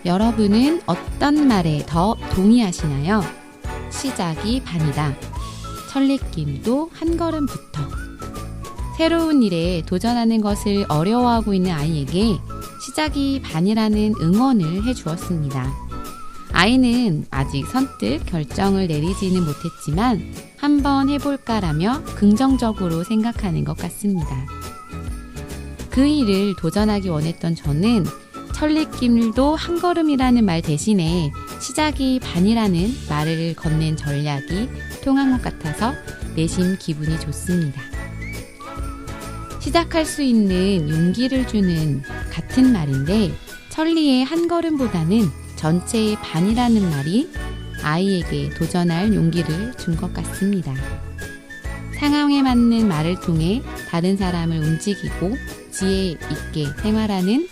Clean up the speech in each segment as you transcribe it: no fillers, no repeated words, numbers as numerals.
여러분은 어떤 말에 더 동의하시나요? 시작이 반이다. 천리김도 한 걸음부터. 새로운 일에 도전하는 것을 어려워하고 있는 아이에게 시작이 반이라는 응원을 해주었습니다. 아이는 아직 선뜻 결정을 내리지는 못했지만 한번 해볼까라며 긍정적으로 생각하는 것 같습니다. 그 일을 도전하기 원했던 저는 천리길도 한 걸음이라는 말 대신에 시작이 반이라는 말을 건넨 전략이 통한 것 같아서 내심 기분이 좋습니다. 시작할 수 있는 용기를 주는 같은 말인데 천리의 한 걸음보다는 전체의 반이라는 말이 아이에게 도전할 용기를 준 것 같습니다. 상황에 맞는 말을 통해 다른 사람을 움직이고 지혜 있게 생활하는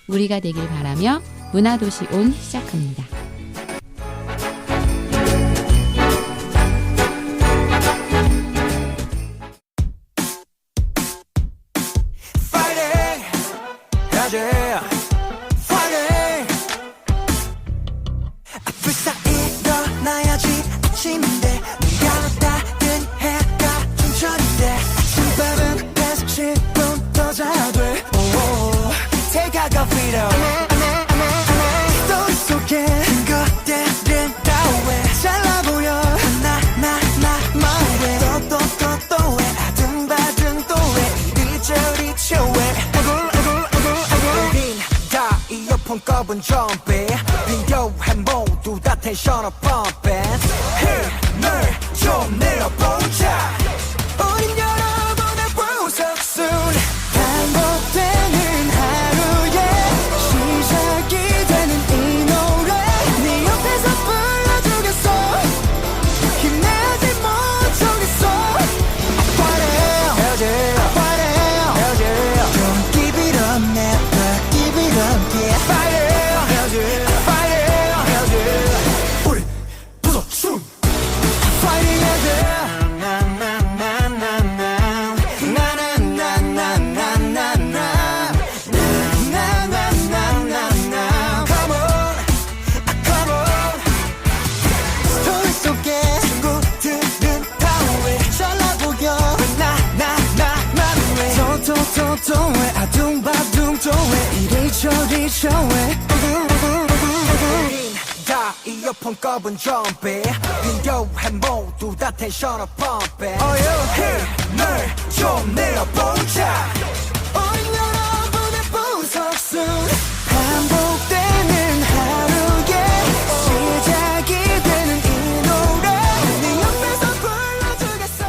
우리가 되길 바라며 문화도시 온 시작합니다. 컵은 jumping 비교해 모두 다 텐션을 pumping 힘을 좀 내어보자 우린 여러분의 보석순 반복되는 하루에 시작이 되는 이 노래 네 옆에서 불러주겠어 힘내지 못하겠어 Fight it Fight it Don't give it up never give it up yeah Fight it 왜 아둥바둥 또왜 이리저리 저왜 다 이어폰 꼽은 jumping 비교해 모두 다 텐션을 pumping 힘을 좀 내어보자 우린 여러분의 보석순 반복되는 하루에 시작이 되는 이 노래 네 옆에서 불러주겠어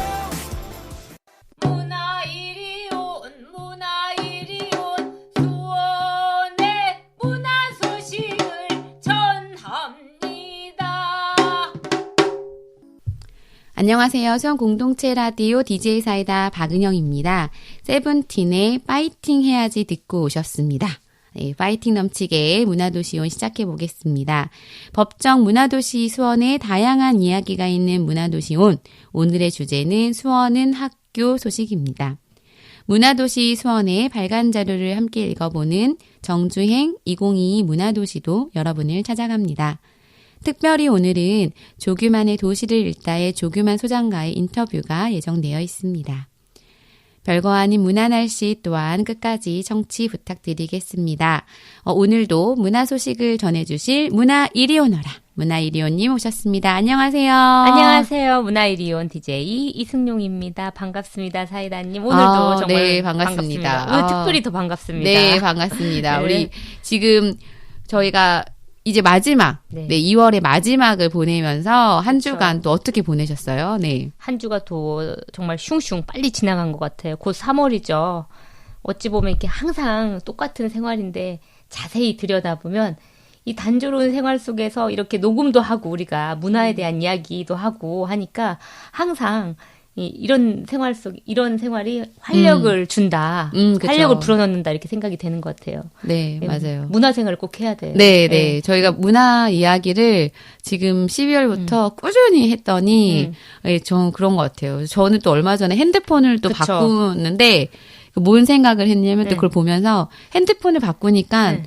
안녕하세요. 수원 공동체 라디오 DJ 사이다 박은영입니다. 세븐틴의 파이팅 해야지 듣고 오셨습니다. 네, 파이팅 넘치게 문화도시 온 시작해 보겠습니다. 법정 문화도시 수원의 다양한 이야기가 있는 문화도시 온. 오늘의 주제는 수원은 학교 소식입니다. 문화도시 수원의 발간 자료를 함께 읽어보는 정주행 2022 문화도시도 여러분을 찾아갑니다. 특별히 오늘은 조규만의 도시를 읽다의 조규만 소장과의 인터뷰가 예정되어 있습니다. 별거 아닌 문화 날씨 또한 끝까지 청취 부탁드리겠습니다. 오늘도 문화 소식을 전해주실 문화 이리 오너라. 문화 이리 온님 오셨습니다. 안녕하세요. 안녕하세요. 문화 이리 온 DJ 이승용입니다. 반갑습니다. 사이다님. 오늘도 정말 네, 반갑습니다. 오늘 특별히 더 반갑습니다. 네, 반갑습니다. 네. 우리 지금 저희가 이제 마지막, 네, 2월의 마지막을 보내면서 한 주간 또 어떻게 보내셨어요? 네. 한 주가 또 정말 슝슝 빨리 지나간 것 같아요. 곧 3월이죠. 어찌 보면 이렇게 항상 똑같은 생활인데 자세히 들여다보면 이 단조로운 생활 속에서 이렇게 녹음도 하고 우리가 문화에 대한 이야기도 하고 하니까 항상 이런 생활이 활력을 준다. 그쵸. 활력을 불어넣는다. 이렇게 생각이 되는 것 같아요. 네, 맞아요. 문화생활을 꼭 해야 돼요. 네, 네. 저희가 문화 이야기를 지금 12월부터 꾸준히 했더니, 전 그런 것 같아요. 저는 또 얼마 전에 핸드폰을 또 그쵸. 바꾸는데, 뭔 생각을 했냐면 또 그걸 보면서 핸드폰을 바꾸니까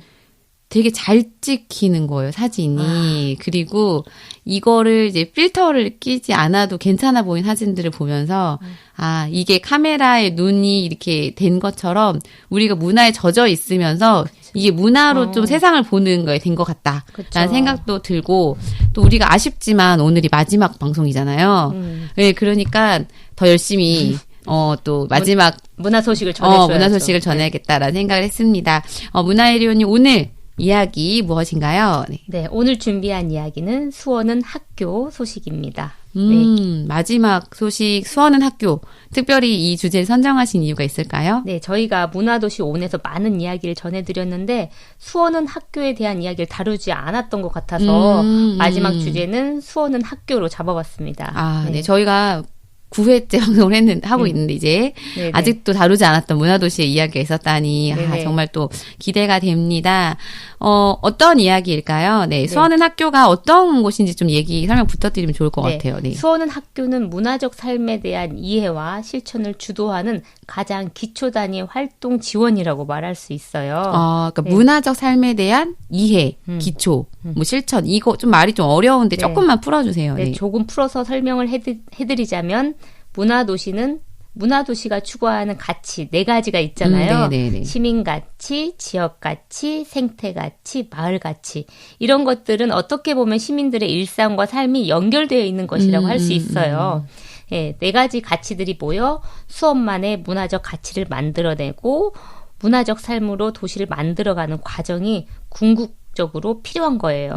되게 잘 찍히는 거예요, 사진이. 그리고 이거를 이제 필터를 끼지 않아도 괜찮아 보이는 사진들을 보면서 아, 이게 카메라에 눈이 이렇게 된 것처럼 우리가 문화에 젖어 있으면서 이게 문화로 좀 세상을 보는 거에 된 것 같다라는 그쵸. 생각도 들고 또 우리가 아쉽지만 오늘이 마지막 방송이잖아요. 네, 그러니까 더 열심히 또 마지막 문화 소식을 전해줘야죠. 문화 소식을 전해야겠다라는 생각을 했습니다. 문화예리원님 오늘 이야기 무엇인가요? 네. 네, 오늘 준비한 이야기는 수원은 학교 소식입니다. 네. 마지막 소식 수원은 학교. 특별히 이 주제를 선정하신 이유가 있을까요? 네, 저희가 문화도시 온에서 많은 이야기를 전해드렸는데 수원은 학교에 대한 이야기를 다루지 않았던 것 같아서 마지막 주제는 수원은 학교로 잡아봤습니다. 아, 네. 저희가 9회째 방송을 하고 있는데 이제 네네. 아직도 다루지 않았던 문화도시의 이야기가 있었다니 네네. 정말 또 기대가 됩니다. 어떤 이야기일까요? 네, 수원은 학교가 어떤 곳인지 좀 설명 부탁드리면 좋을 것 같아요. 네. 수원은 학교는 문화적 삶에 대한 이해와 실천을 주도하는 가장 기초 단위의 활동 지원이라고 말할 수 있어요. 그러니까 네. 문화적 삶에 대한 이해, 기초, 뭐 실천 이거 좀 말이 좀 어려운데 네. 조금만 풀어주세요. 네, 네. 조금 풀어서 설명을 해드리자면 문화도시가 추구하는 가치 4가지가 있잖아요. 네네네. 시민 가치, 지역 가치, 생태 가치, 마을 가치. 이런 것들은 어떻게 보면 시민들의 일상과 삶이 연결되어 있는 것이라고 할 수 있어요. 예, 4가지 가치들이 모여 수원만의 문화적 가치를 만들어내고 문화적 삶으로 도시를 만들어가는 과정이 궁극적으로 필요한 거예요.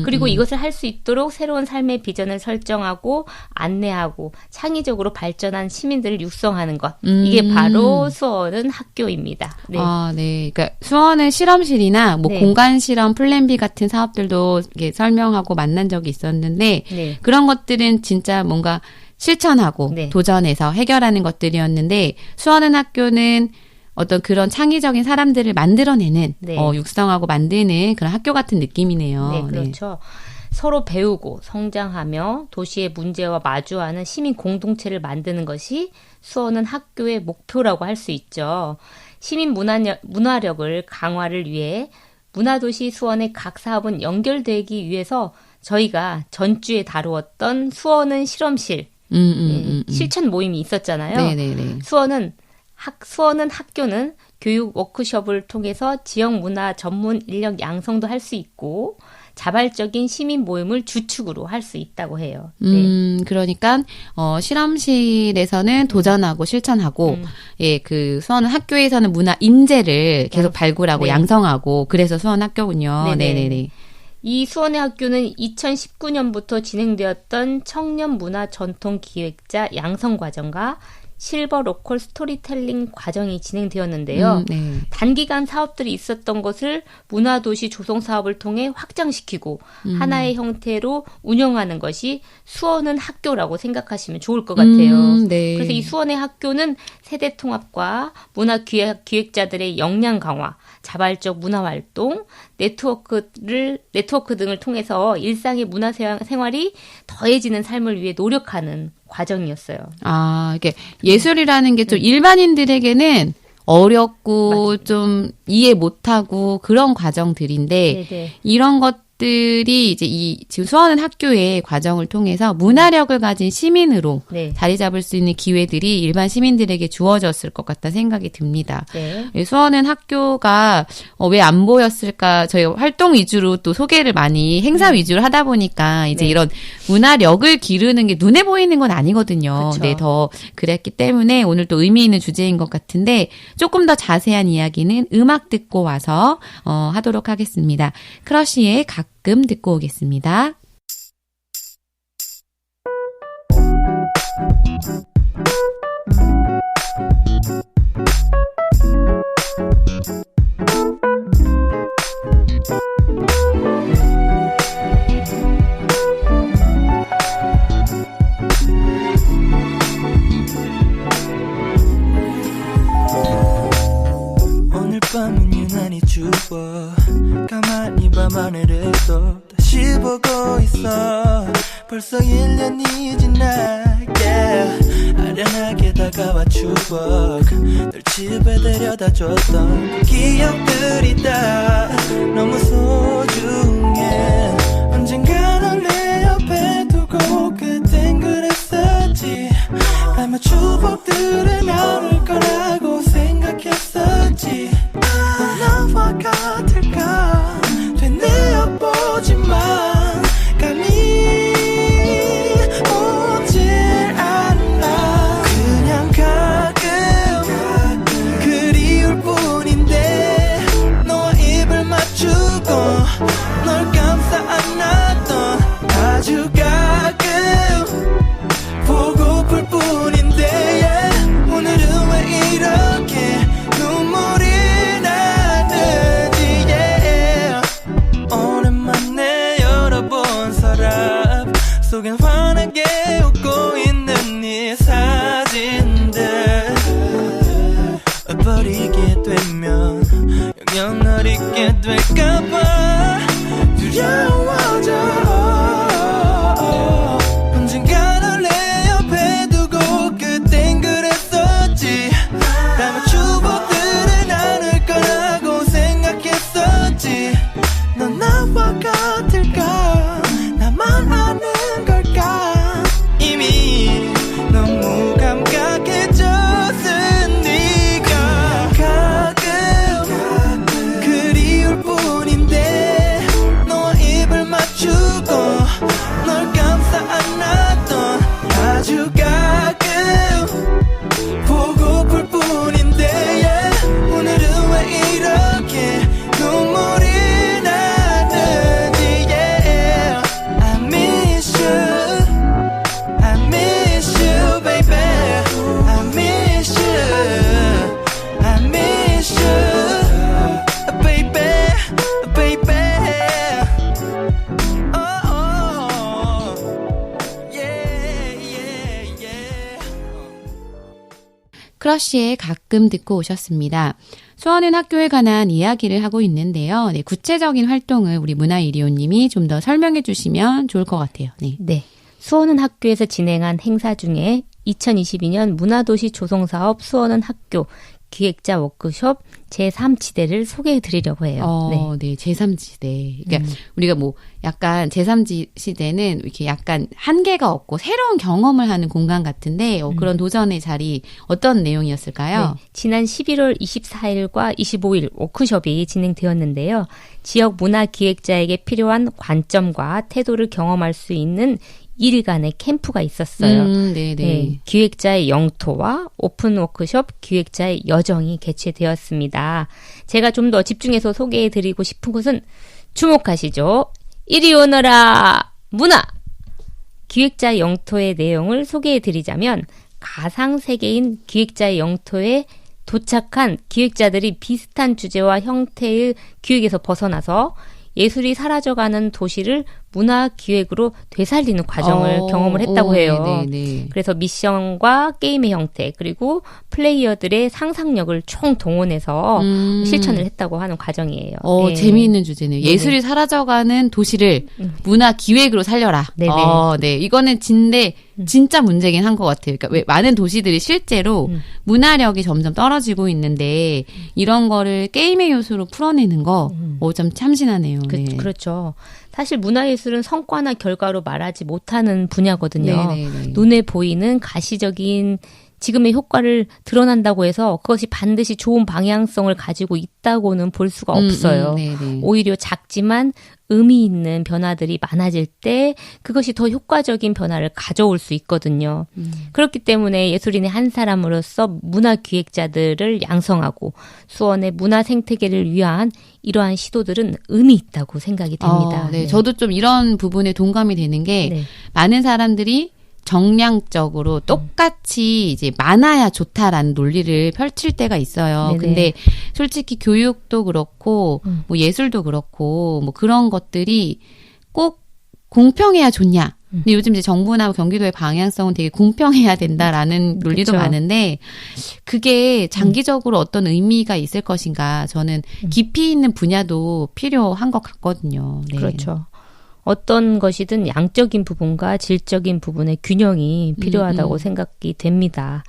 그리고 이것을 할 수 있도록 새로운 삶의 비전을 설정하고 안내하고 창의적으로 발전한 시민들을 육성하는 것. 이게 바로 수원은 학교입니다. 네. 아, 네. 그러니까 수원은 실험실이나 뭐 네. 공간 실험, 플랜 B 같은 사업들도 이렇게 설명하고 만난 적이 있었는데 네. 그런 것들은 진짜 뭔가 실천하고 네. 도전해서 해결하는 것들이었는데 수원은 학교는 어떤 그런 창의적인 사람들을 만들어내는 네. 육성하고 만드는 그런 학교 같은 느낌이네요. 네, 그렇죠. 서로 배우고 성장하며 도시의 문제와 마주하는 시민 공동체를 만드는 것이 수원은 학교의 목표라고 할 수 있죠. 시민 문화력을 강화를 위해 문화도시 수원의 각 사업은 연결되기 위해서 저희가 전주에 다루었던 수원은 실험실 실천 모임이 있었잖아요. 네네네. 수원은 학교는 교육 워크숍을 통해서 지역 문화 전문 인력 양성도 할 수 있고 자발적인 시민 모임을 주축으로 할 수 있다고 해요. 네. 그러니까 실험실에서는 도전하고 실천하고 예, 그 수원은 학교에서는 문화 인재를 계속 발굴하고 네. 양성하고 그래서 수원 학교군요. 네네. 네네네. 이 수원의 학교는 2019년부터 진행되었던 청년 문화 전통 기획자 양성 과정과 실버 로컬 스토리텔링 과정이 진행되었는데요. 네. 단기간 사업들이 있었던 것을 문화도시 조성 사업을 통해 확장시키고 하나의 형태로 운영하는 것이 수원은 학교라고 생각하시면 좋을 것 같아요. 네. 그래서 이 수원의 학교는 세대 통합과 문화 기획자들의 역량 강화, 자발적 문화활동, 네트워크 등을 통해서 일상의 문화 생활이 더해지는 삶을 위해 노력하는 과정이었어요. 아, 이게 예술이라는 게 좀 일반인들에게는 어렵고 좀 이해 못하고 그런 과정들인데 네네. 이런 것들이 이제 지금 수원은 학교의 과정을 통해서 문화력을 가진 시민으로 네. 자리 잡을 수 있는 기회들이 일반 시민들에게 주어졌을 것 같다는 생각이 듭니다. 네. 수원은 학교가 왜 안 보였을까? 저희 활동 위주로 또 소개를 많이 행사 위주로 하다 보니까 이제 네. 이런 문화력을 기르는 게 눈에 보이는 건 아니거든요. 그쵸. 네, 더 그랬기 때문에 오늘 또 의미 있는 주제인 것 같은데 조금 더 자세한 이야기는 음악 듣고 와서 하도록 하겠습니다. 크러쉬의 가끔 듣고 오겠습니다. 오늘 밤은 유난히 추워 가만히 밤하늘을 또 다시 보고 있어 벌써 1년이 지나 yeah. 아련하게 다가와 추억 널 집에 데려다 줬던 기억들이 다 너무 소중해 언젠가 널 내 옆에 두고 그땐 그랬었지 아마 추억들을 나눌 거라고 생각했었지 나와 같을까 되뇌어보지만 감이 오질 않아 그냥 가끔 그리울 뿐인데 너와 입을 맞추고 널 감싸 안았던 아주 가끔 보고플 뿐인데 yeah. 오늘은 왜 이렇게 눈물이 나는지 yeah. 오랜만에 열어본 서랍 속엔 환하게 웃고 있는 네 사진들 버리게 되면 영영 널 잊게 될까봐 두려워져 언젠가 널 내 옆에 두고 그땐 그랬었지 남은 추억들을 나눌 거라고 생각했었지 넌 나와 같을까 나만 아는 걸까 이미 너무 감각해졌으니까 가끔 그리울 뿐인데 너와 입을 맞추고 널 감싸 안았던 아주 가끔 보고플 뿐인데 yeah. 오늘은 왜 이렇게 눈물이 나는지 yeah. I miss you I miss you baby I miss you I miss you baby baby oh yeah yeah yeah 크러쉬의 가끔 듣고 오셨습니다. 수원은 학교에 관한 이야기를 하고 있는데요. 네, 구체적인 활동을 우리 문화이리오님이 좀 더 설명해 주시면 좋을 것 같아요. 네. 네. 수원은 학교에서 진행한 행사 중에 2022년 문화도시 조성사업 수원은 학교 기획자 워크숍 제3지대를 소개해 드리려고 해요. 네, 제3지대. 그러니까 우리가 뭐 약간 제3지대는 이렇게 약간 한계가 없고 새로운 경험을 하는 공간 같은데 그런 도전의 자리 어떤 내용이었을까요? 네, 지난 11월 24일과 25일 워크숍이 진행되었는데요. 지역 문화 기획자에게 필요한 관점과 태도를 경험할 수 있는 1일간의 캠프가 있었어요. 네네. 네, 기획자의 영토와 오픈 워크숍 기획자의 여정이 개최되었습니다. 제가 좀 더 집중해서 소개해드리고 싶은 것은 주목하시죠. 이리 오너라 문화! 기획자의 영토의 내용을 소개해드리자면 가상세계인 기획자의 영토에 도착한 기획자들이 비슷한 주제와 형태의 기획에서 벗어나서 예술이 사라져가는 도시를 문화기획으로 되살리는 과정을 경험을 했다고 해요. 네네. 그래서 미션과 게임의 형태 그리고 플레이어들의 상상력을 총동원해서 실천을 했다고 하는 과정이에요. 네. 재미있는 주제네요. 예술이 사라져가는 도시를 문화기획으로 살려라. 네네. 네. 이거는 진짜 문제긴 한 것 같아요. 그러니까 왜 많은 도시들이 실제로 문화력이 점점 떨어지고 있는데 이런 거를 게임의 요소로 풀어내는 거 좀 참신하네요. 네. 그렇죠. 사실 문화예술은 성과나 결과로 말하지 못하는 분야거든요. 네네네. 눈에 보이는 가시적인 지금의 효과를 드러난다고 해서 그것이 반드시 좋은 방향성을 가지고 있다고는 볼 수가 없어요. 오히려 작지만 의미 있는 변화들이 많아질 때 그것이 더 효과적인 변화를 가져올 수 있거든요. 그렇기 때문에 예술인의 한 사람으로서 문화기획자들을 양성하고 수원의 문화 생태계를 위한 이러한 시도들은 의미 있다고 생각이 됩니다. 네. 저도 좀 이런 부분에 동감이 되는 게 많은 사람들이 정량적으로 똑같이 이제 많아야 좋다라는 논리를 펼칠 때가 있어요. 네네. 근데 솔직히 교육도 그렇고 뭐 예술도 그렇고 뭐 그런 것들이 꼭 공평해야 좋냐. 근데 요즘 이제 정부나 경기도의 방향성은 되게 공평해야 된다라는 논리도 그렇죠. 많은데 그게 장기적으로 어떤 의미가 있을 것인가 저는 깊이 있는 분야도 필요한 것 같거든요. 네. 그렇죠. 어떤 것이든 양적인 부분과 질적인 부분의 균형이 필요하다고 생각이 됩니다.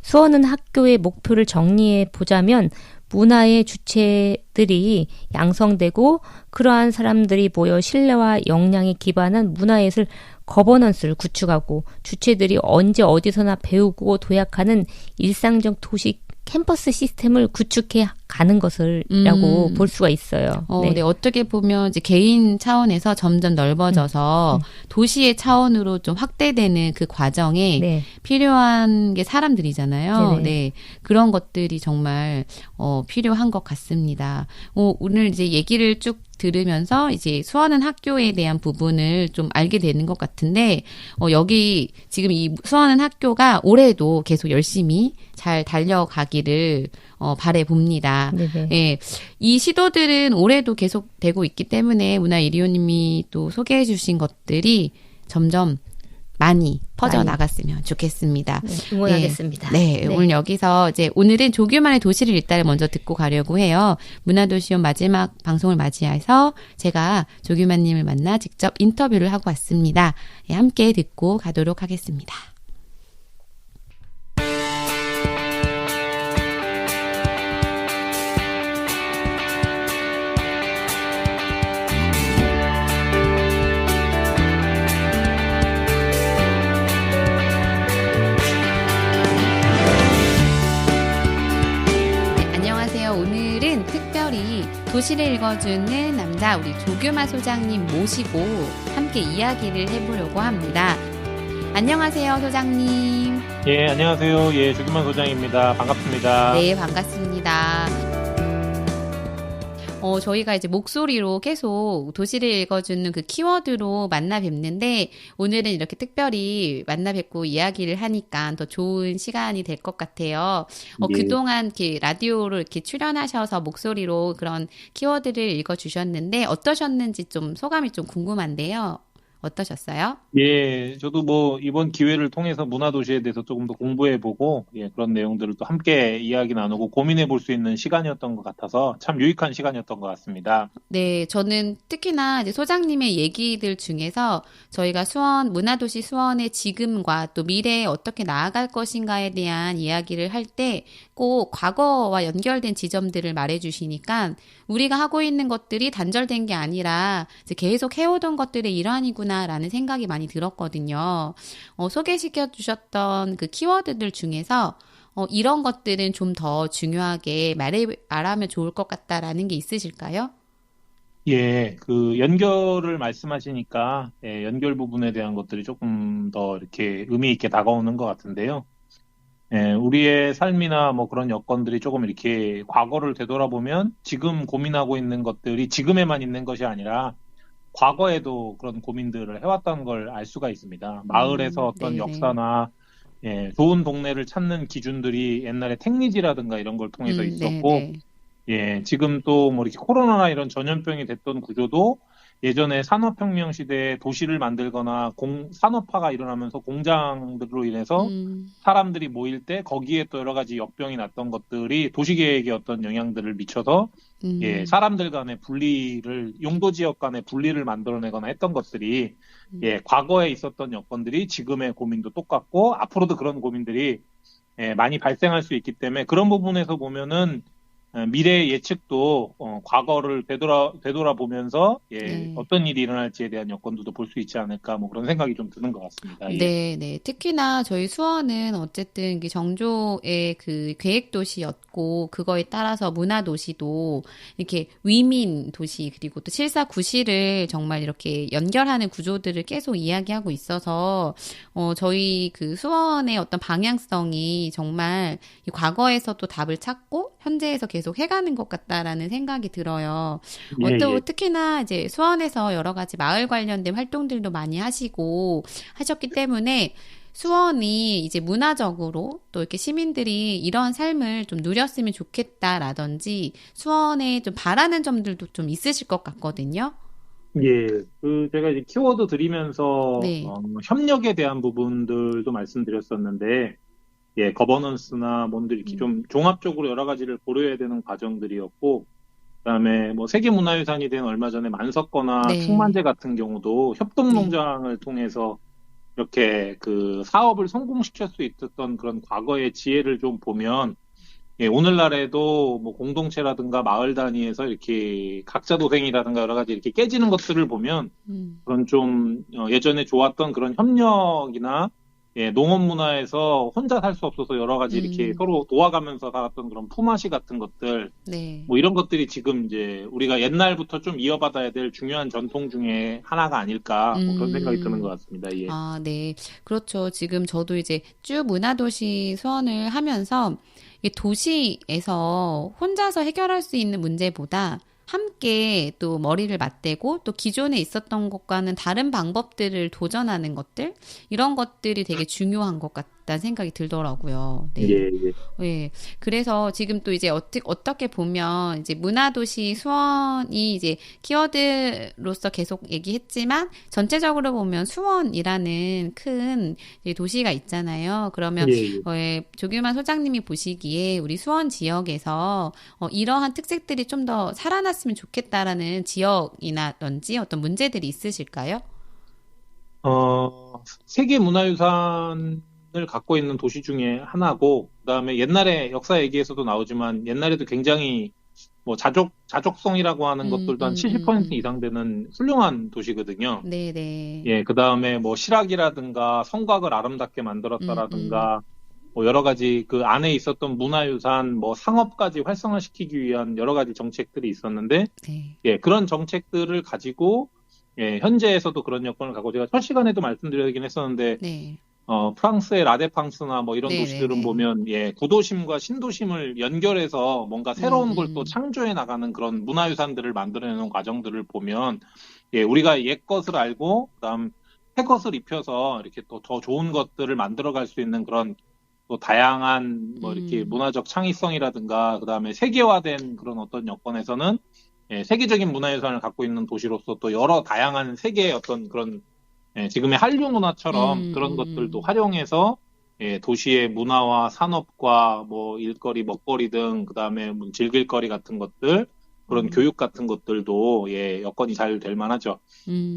수원은 학교의 목표를 정리해 보자면 문화의 주체들이 양성되고 그러한 사람들이 모여 신뢰와 역량에 기반한 문화예술 거버넌스를 구축하고 주체들이 언제 어디서나 배우고 도약하는 일상적 도시 캠퍼스 시스템을 구축해 가는 것을라고 볼 수가 있어요. 네. 네, 어떻게 보면 이제 개인 차원에서 점점 넓어져서 도시의 차원으로 좀 확대되는 그 과정에 네. 필요한 게 사람들이잖아요. 네네. 네, 그런 것들이 정말 필요한 것 같습니다. 오늘 이제 얘기를 쭉 들으면서 이제 수원은 학교에 대한 부분을 좀 알게 되는 것 같은데 여기 지금 이 수원은 학교가 올해도 계속 열심히 잘 달려가기를 바래 봅니다. 예, 이 시도들은 올해도 계속 되고 있기 때문에 문화이리오님이 또 소개해 주신 것들이 점점 많이 퍼져나갔으면 좋겠습니다. 네, 응원하겠습니다. 네, 오늘 여기서 오늘은 조규만의 도시를 읽다를 먼저 듣고 가려고 해요. 문화도시원 마지막 방송을 맞이해서 제가 조규만님을 만나 직접 인터뷰를 하고 왔습니다. 예, 함께 듣고 가도록 하겠습니다. 오늘은 특별히 도시를 읽어주는 남자 우리 조규만 소장님 모시고 함께 이야기를 해보려고 합니다. 안녕하세요, 소장님. 예, 안녕하세요. 예, 조규만 소장입니다. 반갑습니다. 네, 반갑습니다. 저희가 이제 목소리로 계속 도시를 읽어주는 그 키워드로 만나 뵙는데 오늘은 이렇게 특별히 만나 뵙고 이야기를 하니까 더 좋은 시간이 될 것 같아요. 예. 그동안 이렇게 라디오로 이렇게 출연하셔서 목소리로 그런 키워드를 읽어주셨는데 어떠셨는지 좀 소감이 좀 궁금한데요. 어떠셨어요? 예, 저도 뭐 이번 기회를 통해서 문화도시에 대해서 조금 더 공부해보고 그런 내용들을 또 함께 이야기 나누고 고민해볼 수 있는 시간이었던 것 같아서 참 유익한 시간이었던 것 같습니다. 네, 저는 특히나 이제 소장님의 얘기들 중에서 저희가 문화도시 수원의 지금과 또 미래에 어떻게 나아갈 것인가에 대한 이야기를 할 때 꼭 과거와 연결된 지점들을 말해주시니까 우리가 하고 있는 것들이 단절된 게 아니라 이제 계속 해오던 것들의 일환이구나라는 생각이 많이 들었거든요. 소개시켜 주셨던 그 키워드들 중에서 이런 것들은 좀 더 중요하게 말하면 좋을 것 같다라는 게 있으실까요? 예, 그 연결을 말씀하시니까 연결 부분에 대한 것들이 조금 더 이렇게 의미 있게 다가오는 것 같은데요. 우리의 삶이나 뭐 그런 여건들이 조금 이렇게 과거를 되돌아보면 지금 고민하고 있는 것들이 지금에만 있는 것이 아니라 과거에도 그런 고민들을 해왔다는 걸 알 수가 있습니다. 마을에서 어떤 네네. 역사나 좋은 동네를 찾는 기준들이 옛날에 택리지라든가 이런 걸 통해서 있었고, 네네. 예, 지금 또 뭐 이렇게 코로나나 이런 전염병이 됐던 구조도 예전에 산업혁명 시대에 도시를 만들거나 산업화가 일어나면서 공장들로 인해서 사람들이 모일 때 거기에 또 여러 가지 역병이 났던 것들이 도시계획에 어떤 영향들을 미쳐서 사람들 간의 용도 지역 간의 분리를 만들어내거나 했던 것들이 과거에 있었던 여건들이 지금의 고민도 똑같고 앞으로도 그런 고민들이 많이 발생할 수 있기 때문에 그런 부분에서 보면은 미래의 예측도 과거를 되돌아보면서 어떤 일이 일어날지에 대한 여건들도 볼 수 있지 않을까 뭐 그런 생각이 좀 드는 것 같습니다. 네, 네. 특히나 저희 수원은 어쨌든 정조의 그 계획 도시였고 그거에 따라서 문화 도시도 이렇게 위민 도시 그리고 또 실사구시를 정말 이렇게 연결하는 구조들을 계속 이야기하고 있어서 저희 그 수원의 어떤 방향성이 정말 이 과거에서도 답을 찾고 현재에서 계속 해가는 것 같다라는 생각이 들어요. 특히나 이제 수원에서 여러 가지 마을 관련된 활동들도 많이 하셨기 때문에 수원이 이제 문화적으로 또 이렇게 시민들이 이런 삶을 좀 누렸으면 좋겠다라든지 수원에 좀 바라는 점들도 좀 있으실 것 같거든요. 예, 제가 이제 키워드 드리면서 협력에 대한 부분들도 말씀드렸었는데, 거버넌스나 뭔들 이렇게 좀 종합적으로 여러 가지를 고려해야 되는 과정들이었고, 그다음에 뭐 세계문화유산이 된 얼마 전에 만석거나 네. 충만제 같은 경우도 협동농장을 통해서 이렇게 그 사업을 성공시킬 수 있었던 그런 과거의 지혜를 좀 보면 예, 오늘날에도 뭐 공동체라든가 마을 단위에서 이렇게 각자 도생이라든가 여러 가지 이렇게 깨지는 것들을 보면 그런 좀 예전에 좋았던 그런 협력이나 예, 농업 문화에서 혼자 살 수 없어서 여러 가지 이렇게 서로 도와가면서 살았던 그런 품앗이 같은 것들 네. 뭐 이런 것들이 지금 이제 우리가 옛날부터 좀 이어받아야 될 중요한 전통 중에 하나가 아닐까 뭐 그런 생각이 드는 것 같습니다. 예. 아, 네. 그렇죠. 지금 저도 이제 쭉 문화도시 수원을 하면서 이 도시에서 혼자서 해결할 수 있는 문제보다 함께 또 머리를 맞대고 또 기존에 있었던 것과는 다른 방법들을 도전하는 것들 이런 것들이 되게 중요한 것 같다는 생각이 들더라고요. 네. 예, 예. 네. 그래서 지금 또 이제 어떻게 보면 이제 문화도시 수원이 이제 키워드로서 계속 얘기했지만 전체적으로 보면 수원이라는 큰 이제 도시가 있잖아요. 그러면 예, 조규만 소장님이 보시기에 우리 수원 지역에서 이러한 특색들이 좀 더 살아났으면 좋겠다라는 지역이나든지 어떤 문제들이 있으실까요? 세계문화유산을 갖고 있는 도시 중에 하나고, 그다음에 옛날에 역사 얘기에서도 나오지만 옛날에도 굉장히 뭐 자족성이라고 하는 것들도 한 70% 이상 되는 훌륭한 도시거든요. 네네. 예, 그다음에 뭐 실학이라든가 성곽을 아름답게 만들었다라든가 뭐 여러 가지 그 안에 있었던 문화유산, 뭐 상업까지 활성화시키기 위한 여러 가지 정책들이 있었는데, 네. 예, 그런 정책들을 가지고, 예, 현재에서도 그런 여건을 갖고 제가 첫 시간에도 말씀드리긴 했었는데, 네. 프랑스의 라데팡스나 뭐 이런 네네네. 도시들은 보면, 예, 구도심과 신도심을 연결해서 뭔가 새로운 걸 또 창조해 나가는 그런 문화유산들을 만들어내는 과정들을 보면, 예, 우리가 옛 것을 알고, 그다음 새 것을 입혀서 이렇게 또 더 좋은 것들을 만들어갈 수 있는 그런 또 다양한 뭐 이렇게 문화적 창의성이라든가 그다음에 세계화된 그런 어떤 여건에서는 예, 세계적인 문화유산을 갖고 있는 도시로서 또 여러 다양한 세계의 어떤 그런 예, 지금의 한류 문화처럼 그런 것들도 활용해서 예, 도시의 문화와 산업과 뭐 일거리, 먹거리 등 그다음에 뭐 즐길거리 같은 것들 그런 교육 같은 것들도 예, 여건이 잘 될 만하죠.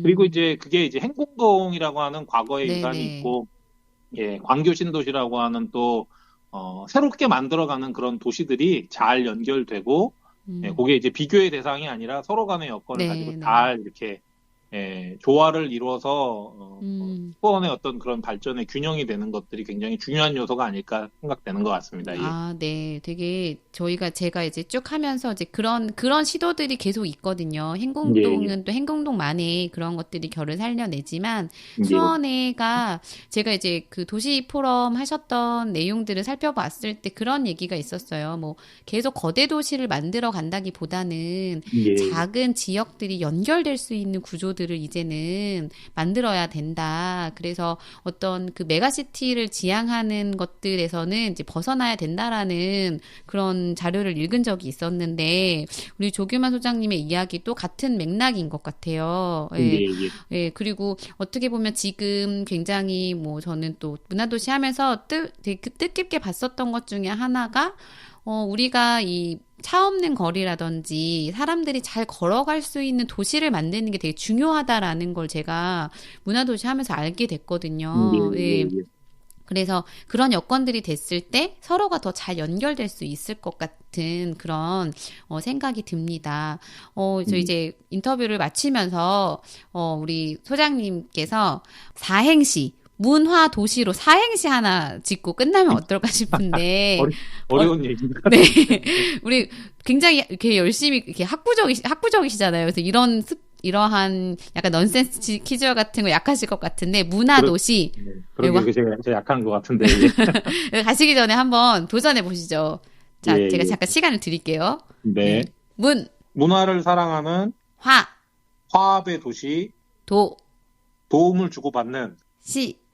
그리고 이제 그게 이제 행궁동이라고 하는 과거의 네네. 유산이 있고 예, 광교 신도시라고 하는 또 새롭게 만들어가는 그런 도시들이 잘 연결되고 예, 그게 이제 비교의 대상이 아니라 서로 간의 여건을 가지고 네네. 잘 이렇게 예, 조화를 이루어서 수원의 어떤 그런 발전의 균형이 되는 것들이 굉장히 중요한 요소가 아닐까 생각되는 것 같습니다. 예. 아, 네. 되게 제가 이제 쭉 하면서 이제 그런 시도들이 계속 있거든요. 행궁동은 또 행궁동만의 그런 것들이 결을 살려내지만 수원에가 제가 이제 그 도시 포럼 하셨던 내용들을 살펴봤을 때 그런 얘기가 있었어요. 뭐 계속 거대 도시를 만들어 간다기보다는 작은 지역들이 연결될 수 있는 구조들을 이제는 만들어야 된다. 그래서 어떤 그 메가시티를 지향하는 것들에서는 이제 벗어나야 된다라는 그런 자료를 읽은 적이 있었는데 우리 조규만 소장님의 이야기도 같은 맥락인 것 같아요. 예. 예, 그리고 어떻게 보면 지금 굉장히 뭐 저는 또 문화도시 하면서 되게 뜻깊게 봤었던 것 중에 하나가 우리가 이 차 없는 거리라든지 사람들이 잘 걸어갈 수 있는 도시를 만드는 게 되게 중요하다라는 걸 제가 문화도시 하면서 알게 됐거든요. 예. 그래서 그런 여건들이 됐을 때 서로가 더 잘 연결될 수 있을 것 같은 그런 생각이 듭니다. 저 이제 인터뷰를 마치면서 우리 소장님께서 사행시 문화 도시로 사행시 하나 짓고 끝나면 어떨까 싶은데 어려운 얘기입니다. 네, 우리 굉장히 이렇게 열심히 이렇게 학구적이시잖아요. 그래서 이러한 약간 넌센스 퀴즈 같은 거 약하실 것 같은데 문화 도시. 그런 게 제가 약한 것 같은데. 가시기 전에 한번 도전해 보시죠. 자, 예, 제가 예. 잠깐 시간을 드릴게요. 네. 문화를 사랑하는 화합의 도시, 도움을 주고받는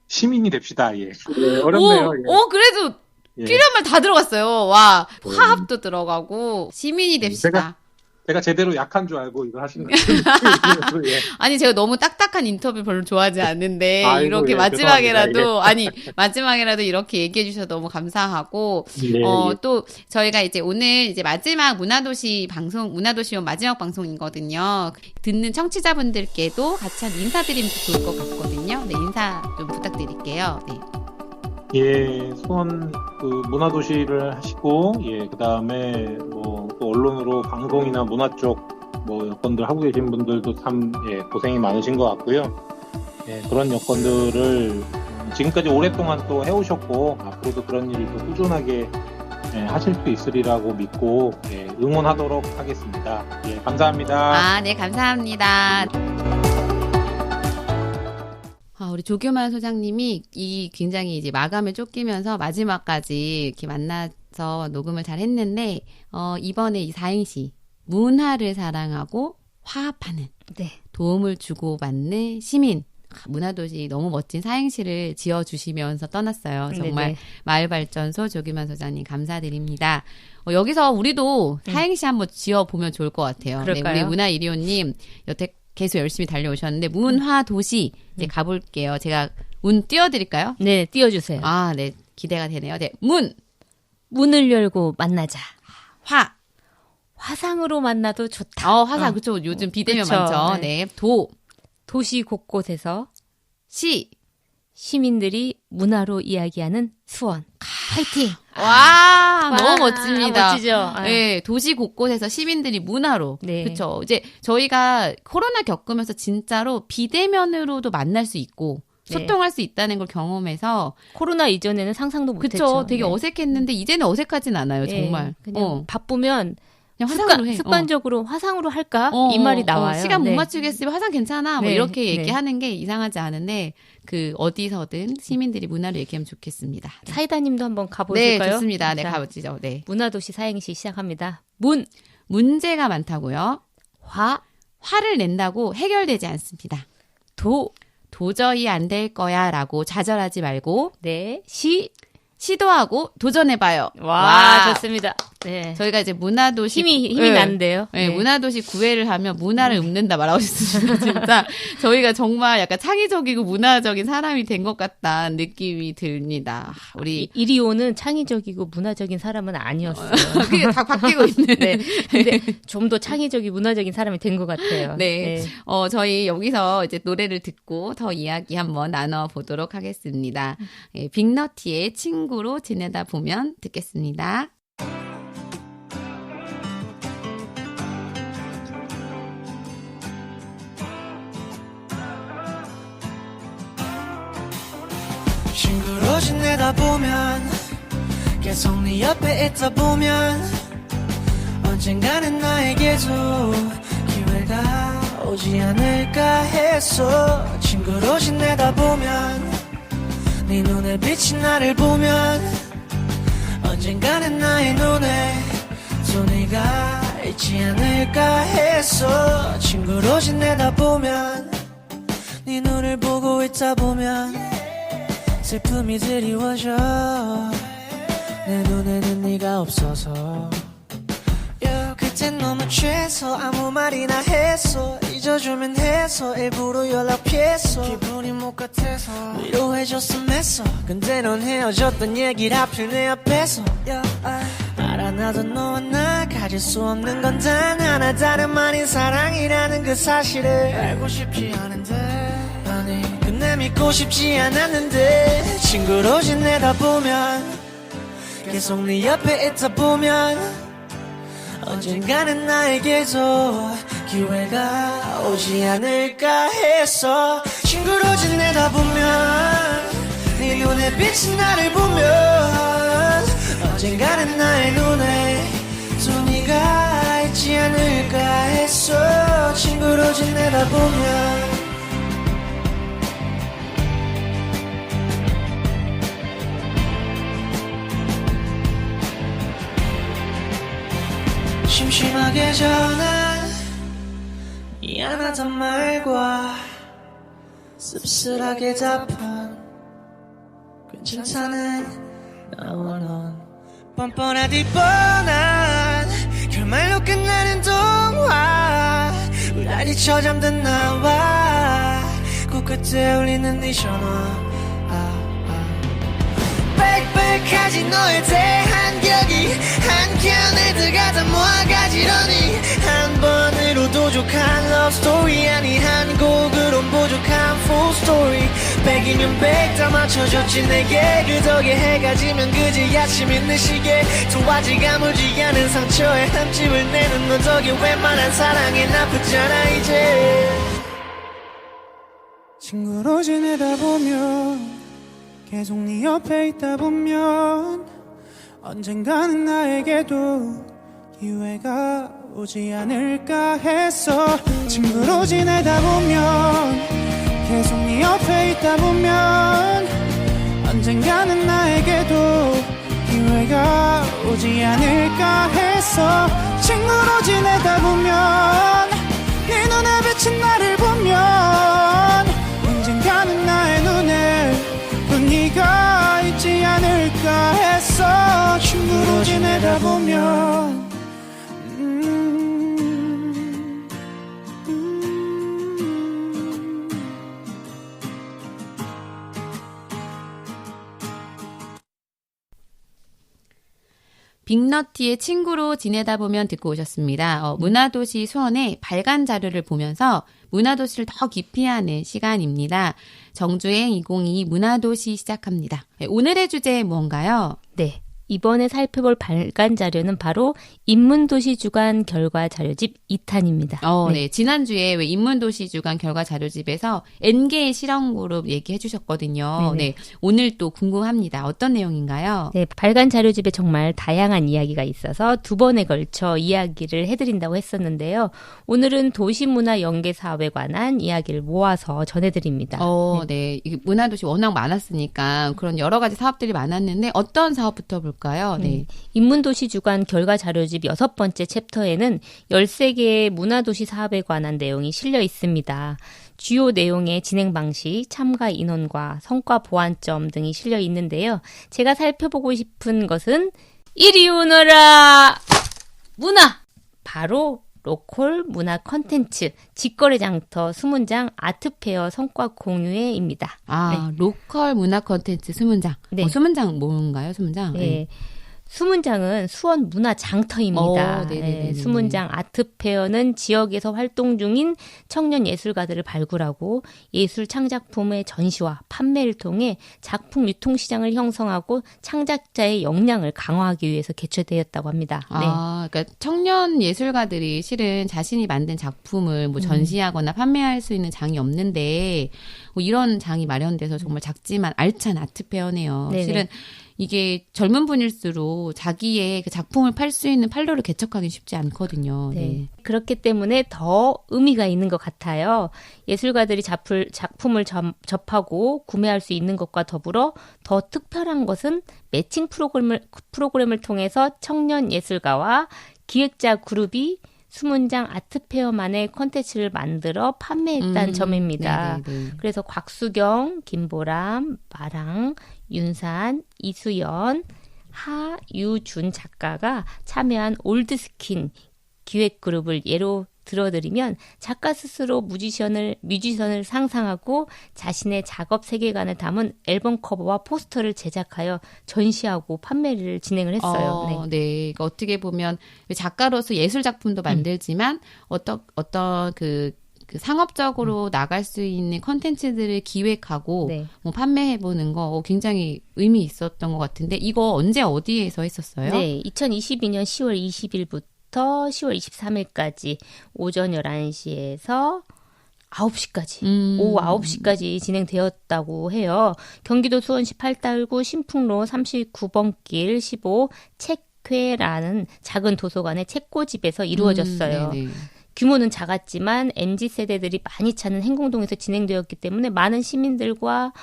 시민이 됩시다. 예. 네, 어렵네요. 그래도 필요한 말 다 들어갔어요. 화합도 들어가고 시민이 됩시다. 제가 제대로 약한 줄 알고 이거 하시는 거예요. 예. 아니, 제가 너무 딱딱한 인터뷰 별로 좋아하지 않는데, 아이고, 이렇게 예, 마지막에라도, 아니, 마지막에라도 이렇게 얘기해 주셔서 너무 감사하고, 예, 예. 또, 저희가 이제 오늘 이제 마지막 문화도시원 마지막 방송이거든요. 듣는 청취자분들께도 같이 한 인사드리면 좋을 것 같거든요. 네, 인사 좀 부탁드릴게요. 네. 예, 수원 그 문화도시를 하시고, 예, 그 다음에 뭐 또 언론으로 방송이나 문화 쪽 뭐 여건들 하고 계신 분들도 참 예, 고생이 많으신 것 같고요. 예, 그런 여건들을 지금까지 오랫동안 또 해오셨고 앞으로도 그런 일을 또 꾸준하게 예, 하실 수 있으리라고 믿고 예, 응원하도록 하겠습니다. 예, 감사합니다. 네, 감사합니다. 우리 조규만 소장님이 굉장히 이제 마감을 쫓기면서 마지막까지 이렇게 만나서 녹음을 잘 했는데, 이번에 이 사행시, 문화를 사랑하고 화합하는, 네. 도움을 주고받는 시민, 문화도시 너무 멋진 사행시를 지어주시면서 떠났어요. 정말 네네. 마을발전소 조규만 소장님 감사드립니다. 여기서 우리도 사행시 한번 지어보면 좋을 것 같아요. 네, 그럴까요? 우리 문화일위원님 여태 계속 열심히 달려오셨는데 문화도시 이제 가볼게요. 제가 운 띄워드릴까요? 네, 띄워주세요. 네, 기대가 되네요. 네, 문을 열고 만나자. 화상으로 만나도 좋다. 화상 그쵸. 요즘 비대면 그쵸. 많죠. 네, 도시 곳곳에서 시, 시민들이 문화로 이야기하는 수원. 화이팅! 너무 멋집니다. 멋지죠? 네, 도시 곳곳에서 시민들이 문화로. 네. 그쵸. 이제 저희가 코로나 겪으면서 진짜로 비대면으로도 만날 수 있고, 소통할 수 있다는 걸 경험해서. 코로나 이전에는 상상도 못했죠. 그쵸. 되게 네. 어색했는데, 이제는 어색하진 않아요, 정말. 그냥 바쁘면 그냥 화상으로 해. 습관적으로 화상으로 할까? 이 말이 나와요. 시간 못 네. 맞추겠으면 화상 괜찮아. 뭐 네, 이렇게 네. 얘기하는 게 이상하지 않은데, 어디서든 시민들이 문화를 얘기하면 좋겠습니다. 네. 사이다님도 한번 네, 가보실까요? 좋습니다. 네, 자, 가보시죠. 네. 문화도시 사행시 시작합니다. 문제가 많다고요. 화를 낸다고 해결되지 않습니다. 도저히 안 될 거야 라고 좌절하지 말고, 네, 시도하고 도전해봐요. 좋습니다. 네. 저희가 이제 문화도시 힘이 나는데요. 네, 문화도시 구애를 하면 문화를 읊는다 말하고 싶습니다. 진짜 저희가 정말 약간 창의적이고 문화적인 사람이 된 것 같다는 느낌이 듭니다. 우리 이리오는 창의적이고 문화적인 사람은 아니었어요. 그게 다 바뀌고 있는. 네. 근데 좀 더 창의적이고 문화적인 사람이 된 것 같아요. 네. 저희 여기서 이제 노래를 듣고 더 이야기 한번 나눠보도록 하겠습니다. 예, 빅너티의 친구로 지내다 보면 듣겠습니다. 친구로 지내다 보면 계속 네 옆에 있다 보면 언젠가는 나에게도 기회가 오지 않을까 했어. 친구로 지내다 보면 네 눈에 비친 나를 보면 언젠가는 나의 눈에 또 네가 있지 않을까 했어. 친구로 지내다 보면 네 눈을 보고 있다 보면 슬픔이 드리워져. 내 눈에는 네가 없어서 그땐 너무 취해서 아무 말이나 했어. 잊어주면 해서 일부러 연락 피했어. 기분이 못 같아서 위로해줬음 했어. 근데 넌 헤어졌던 얘기를 하필 내 앞에서 알아 나도 너와 나 가질 수 없는 건 단 하나, 다름 아닌 사랑이라는 그 사실을 알고 싶지 않은데 아니 근데 믿고 싶지 않았는데 친구로 지내다 보면 계속 네 옆에 있다 보면 언젠가는 나에게도 기회가 오지 않을까 했어. 친구로 지내다 보면 네 눈에 비친 나를 보면 언젠가는 나의 눈에 또 네가 있지 않을까 했어. 친구로 지내다 보면 심심하게 전한 미안하단 말과 씁쓸하게 답한 괜찮다는 나와 넌 뻔뻔하디 뻔한 결말로 끝나는 동화 날 잊혀 잠든 나와 코끝에 울리는 네 전화 빽빽하지 너에 대한 기억이 한켠에 들어가다 모아가지러니 한 번으로도 족한 love story 아니 한 곡으론 부족한 full story 100이면 100 다 맞춰줬지 내게 그 덕에 해가 지면 그제 아침 있는 시계 도화지가 물지 않은 상처에 흠집을 내는 너 덕에 웬만한 사랑엔 아프잖아 이제 친구로 지내다 보면 계속 네 옆에 있다 보면 언젠가는 나에게도 기회가 오지 않을까 했어 친구로 지내다 보면 계속 네 옆에 있다 보면 언젠가는 나에게도 기회가 오지 않을까 했어 친구로 지내다 보면 네 눈에 비친 나를 보면 언젠가는 나의 눈에 네가 있지 않을까 했어 친구로 지내다 보면 빅너티의 친구로 지내다 보면 듣고 오셨습니다. 문화도시 수원의 발간 자료를 보면서 문화도시를 더 깊이 하는 시간입니다. 정주행 2022 문화도시 시작합니다. 오늘의 주제 뭔가요? 네. 이번에 살펴볼 발간 자료는 바로 인문도시 주간 결과 자료집 2탄입니다. 네. 지난주에 왜 인문도시 주간 결과 자료집에서 N개의 실험그룹 얘기해 주셨거든요. 네네. 네. 오늘 또 궁금합니다. 어떤 내용인가요? 네, 발간 자료집에 정말 다양한 이야기가 있어서 두 번에 걸쳐 이야기를 해드린다고 했었는데요. 오늘은 도시문화연계사업에 관한 이야기를 모아서 전해드립니다. 네. 이게 문화도시 워낙 많았으니까 그런 여러 가지 사업들이 많았는데 어떤 사업부터 볼까요? 네. 인문도시 주간 결과 자료집 6번째 챕터에는 13개의 문화도시 사업에 관한 내용이 실려 있습니다. 주요 내용의 진행 방식, 참가 인원과 성과 보완점 등이 실려 있는데요. 제가 살펴보고 싶은 것은 이리 오너라 문화! 바로 로컬 문화 컨텐츠, 직거래 장터, 수문장, 아트페어 성과 공유회입니다. 네. 로컬 문화 컨텐츠 수문장. 네. 수문장 뭔가요, 수문장? 네. 수문장은 수원 문화 장터입니다. 네네네네. 수문장 아트페어는 지역에서 활동 중인 청년 예술가들을 발굴하고 예술 창작품의 전시와 판매를 통해 작품 유통 시장을 형성하고 창작자의 역량을 강화하기 위해서 개최되었다고 합니다. 그러니까 청년 예술가들이 실은 자신이 만든 작품을 뭐 전시하거나 판매할 수 있는 장이 없는데 뭐 이런 장이 마련돼서 정말 작지만 알찬 아트페어네요. 네네. 실은 이게 젊은 분일수록 자기의 그 작품을 팔 수 있는 판로를 개척하기 쉽지 않거든요. 네. 그렇기 때문에 더 의미가 있는 것 같아요. 예술가들이 작품을 접하고 구매할 수 있는 것과 더불어 더 특별한 것은 매칭 프로그램을 통해서 청년 예술가와 기획자 그룹이 수문장 아트페어만의 콘텐츠를 만들어 판매했다는 점입니다. 네네네. 그래서 곽수경, 김보람, 마랑, 윤산, 이수연, 하유준 작가가 참여한 올드스킨 기획그룹을 예로 들어드리면 작가 스스로 뮤지션을 상상하고 자신의 작업 세계관을 담은 앨범 커버와 포스터를 제작하여 전시하고 판매를 진행을 했어요. 네. 그러니까 어떻게 보면 작가로서 예술 작품도 만들지만 어떤 그 상업적으로 나갈 수 있는 컨텐츠들을 기획하고 뭐 판매해보는 거 굉장히 의미 있었던 것 같은데 이거 언제 어디에서 했었어요? 네, 2022년 10월 20일부터 10월 23일까지 오전 11시에서 9시까지, 오후 9시까지 진행되었다고 해요. 경기도 수원시 8달구 신풍로 39번 길 15 책회라는 작은 도서관의 책고집에서 이루어졌어요. 규모는 작았지만 MZ세대들이 많이 찾는 행궁동에서 진행되었기 때문에 많은 시민들과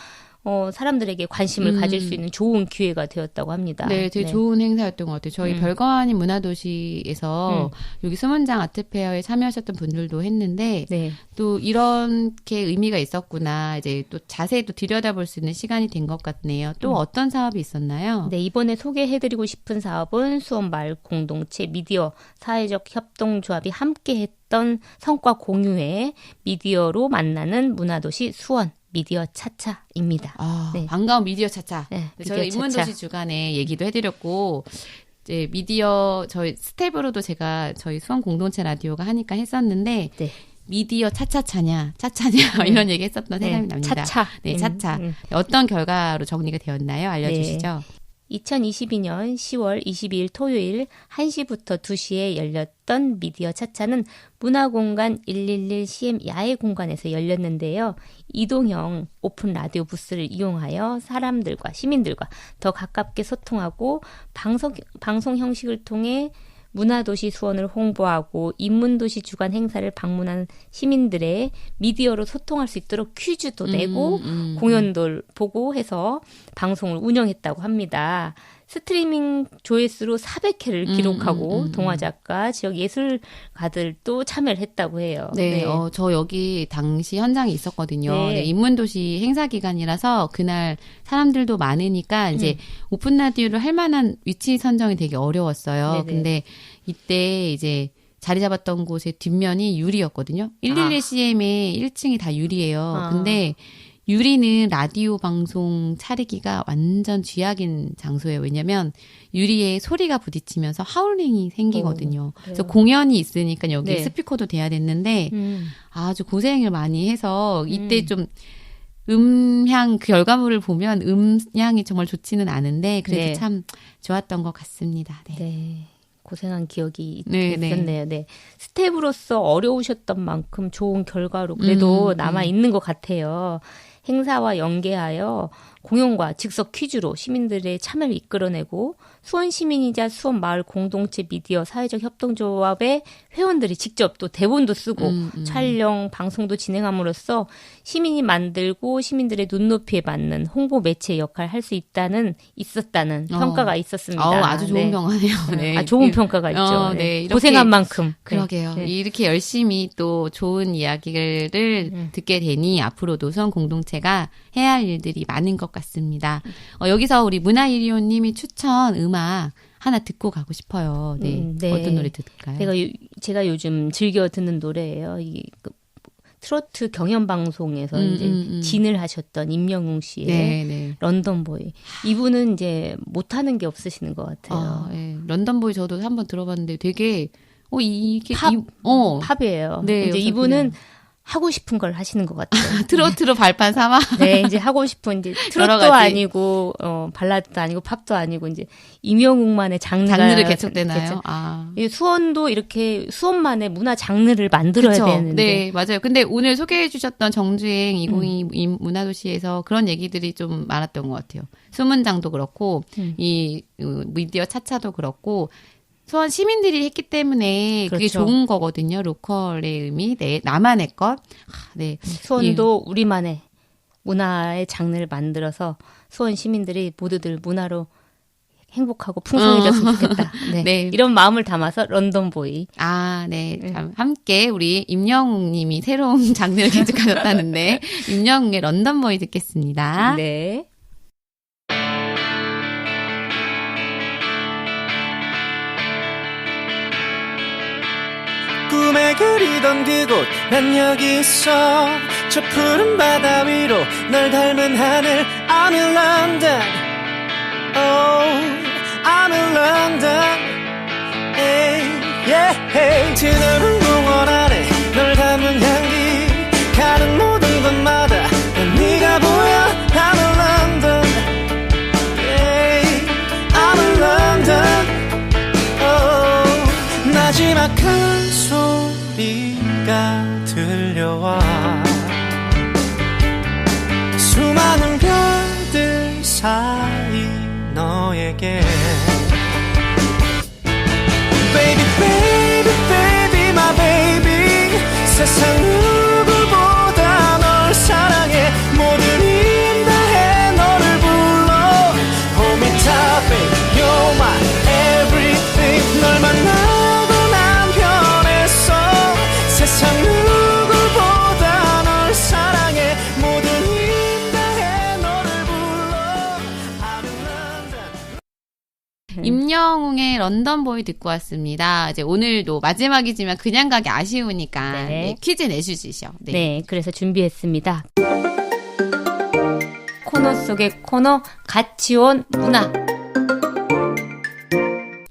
사람들에게 관심을 가질 수 있는 좋은 기회가 되었다고 합니다. 네, 되게 좋은 행사였던 것 같아요. 저희 별거 아닌 문화도시에서 여기 수문장 아트페어에 참여하셨던 분들도 했는데 네. 또 이렇게 의미가 있었구나. 이제 또 자세히 또 들여다볼 수 있는 시간이 된 것 같네요. 또 어떤 사업이 있었나요? 네, 이번에 소개해드리고 싶은 사업은 수원마을 공동체 미디어 사회적 협동조합이 함께했던 성과 공유회 미디어로 만나는 문화도시 수원. 미디어 차차입니다. 네. 반가운 미디어 차차. 네, 저희 인문도시 주간에 얘기도 해드렸고 이제 미디어 저희 스텝으로도 제가 저희 수원 공동체 라디오가 하니까 했었는데 네. 미디어 차차냐 이런 얘기 했었던 생각이 납니다. 차차. 네, 차차. 어떤 결과로 정리가 되었나요? 알려주시죠. 네. 2022년 10월 22일 토요일 1시부터 2시에 열렸던 미디어 차차는 문화공간 111CM 야외 공간에서 열렸는데요. 이동형 오픈 라디오 부스를 이용하여 사람들과 시민들과 더 가깝게 소통하고 방송 형식을 통해 문화도시 수원을 홍보하고 인문도시 주간 행사를 방문한 시민들의 미디어로 소통할 수 있도록 퀴즈도 내고 공연도 보고 해서 방송을 운영했다고 합니다. 스트리밍 조회수로 400회를 기록하고 동화작가, 지역 예술가들도 참여를 했다고 해요. 네, 저 여기 당시 현장에 있었거든요. 네. 네, 인문도시 행사 기간이라서 그날 사람들도 많으니까 이제 오픈 라디오를 할 만한 위치 선정이 되게 어려웠어요. 네네. 근데 이때 이제 자리 잡았던 곳의 뒷면이 유리였거든요. 111CM의 1층이 다 유리예요. 근데 유리는 라디오 방송 차리기가 완전 쥐약인 장소예요. 왜냐면 유리에 소리가 부딪히면서 하울링이 생기거든요. 그래서 공연이 있으니까 여기 스피커도 돼야 됐는데 아주 고생을 많이 해서 이때 좀 음향 그 결과물을 보면 음향이 정말 좋지는 않은데 그래도 참 좋았던 것 같습니다. 네. 네. 고생한 기억이 네, 있었네요. 네. 스텝으로서 어려우셨던 만큼 좋은 결과로 그래도 남아 있는 것 같아요. 행사와 연계하여 공연과 즉석 퀴즈로 시민들의 참여를 이끌어내고 수원 시민이자 수원 마을 공동체 미디어 사회적 협동조합의 회원들이 직접 또 대본도 쓰고 촬영, 방송도 진행함으로써 시민이 만들고 시민들의 눈높이에 맞는 홍보 매체 역할을 할 수 있었다는 평가가 있었습니다. 아주 좋은 평가네요. 네. 좋은 평가가 있죠. 네. 고생한 만큼. 그러게요. 네. 이렇게 열심히 또 좋은 이야기를 듣게 되니 앞으로도 수원 공동체가 해야 할 일들이 많은 것 같습니다. 여기서 우리 문화일위원님이 추천 음악 하나 듣고 가고 싶어요. 네. 네. 어떤 노래 들을까요? 제가 요즘 즐겨 듣는 노래예요. 트로트 경연 방송에서 이제 진을 하셨던 임영웅 씨의 런던보이. 이분은 이제 못하는 게 없으시는 것 같아요. 네. 런던보이 저도 한번 들어봤는데 되게 이게 팝이에요. 네, 이제 이분은 하고 싶은 걸 하시는 것 같아요. 트로트로 발판 삼아? 네, 이제 하고 싶은 이제 트로트도 아니고 발라드도 아니고 팝도 아니고 이제 임영웅만의 장르를 개척되나요? 수원도 이렇게 수원만의 문화 장르를 만들어야 되는데. 네, 맞아요. 근데 오늘 소개해 주셨던 정주행 2022 문화도시에서 그런 얘기들이 좀 많았던 것 같아요. 수문장도 그렇고 이 미디어 차차도 그렇고 수원 시민들이 했기 때문에 그게 좋은 거거든요. 로컬의 의미, 나만의 것. 네. 수원도 우리만의 문화의 장르를 만들어서 수원 시민들이 모두들 문화로 행복하고 풍성해졌으면 좋겠다. 네. 네. 이런 마음을 담아서 런던보이. 네. 함께 우리 임영웅 님이 새로운 장르를 개척하셨다는데 임영웅의 런던보이 듣겠습니다. 네. 꿈에 그리던 그곳 난 여기 있어 저 푸른 바다 위로 널 닮은 하늘 I'm in London Oh I'm in London hey, yeah, hey. 드넓은 공원 안에 널 담은 향기 가는 모든 곳마다 난 네가 보여 I'm in London hey, I'm in London oh 나지막한 소리가 들려와 수많은 별들 사이 너에게 Baby baby baby my baby 세상 누구보다 널 사랑해 모든 힘 다해 박영웅의 런던보이 듣고 왔습니다. 이제 오늘도 마지막이지만 그냥 가기 아쉬우니까 네. 네, 퀴즈 내주시죠. 네. 네, 그래서 준비했습니다. 코너 속의 코너, 같이 온 문화.